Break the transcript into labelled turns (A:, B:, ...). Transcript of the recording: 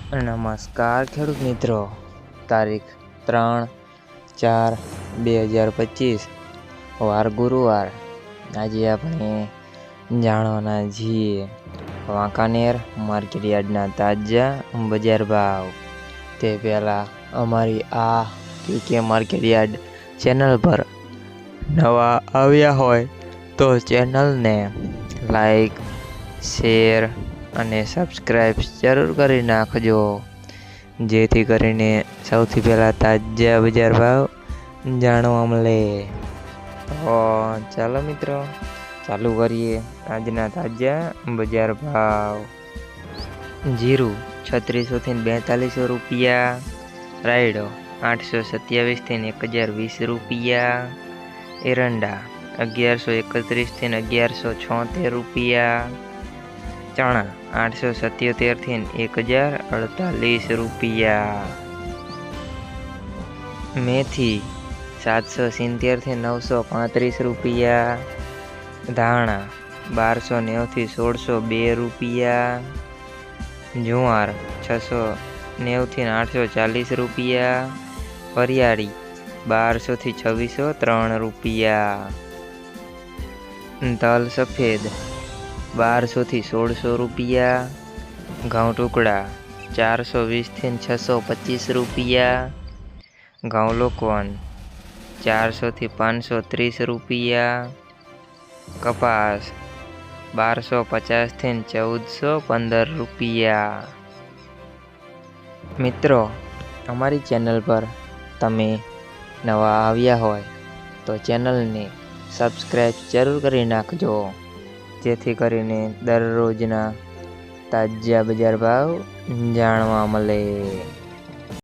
A: નમસ્કાર ખેડૂત મિત્રો, તારીખ 3/4/2025 વાર ગુરુવાર। આજે આપણે જાણવાના છીએ વાંકાનેર માર્કેટયાર્ડના તાજા બજાર ભાવ। તે પહેલાં અમારી આ કે માર્કેટયાર્ડ ચેનલ પર નવા આવ્યા હોય તો ચેનલને લાઈક, શેર અને સબસ્ક્રાઈબ જરૂર કરી નાખજો, જેથી કરીને સૌથી પહેલાં તાજા બજાર ભાવ જાણવા મળે। તો ચાલો મિત્રો, ચાલુ કરીએ આજના તાજા બજાર ભાવ। જીરું 3600 થી 4200 રૂપિયા, રાયડો 827 થી 1020 રૂપિયા, એરંડા 1131 થી 1176 રૂપિયા, ચણા 877 થી 1048 રૂપિયા, મેથી 770 થી 935 રૂપિયા, ધાણા 1290 થી 1602 રૂપિયા, જુવાર 690 થી 840 રૂપિયા, વરિયાળી 1200 થી 2603 રૂપિયા, તલ સફેદ 1200 થી 1600 રૂપિયા, ઘઉં ટુકડા 420 થી 625 રૂપિયા, ઘઉં લોકવન 400 થી 530 રૂપિયા, કપાસ 1250 થી 1415 રૂપિયા। મિત્રો, અમારી ચેનલ પર તમે નવા આવ્યા હોય તો ચેનલને સબસ્ક્રાઈબ જરૂર કરી નાખજો, જેથી કરીને દરરોજના તાજા બજાર ભાવ જાણવા મળે।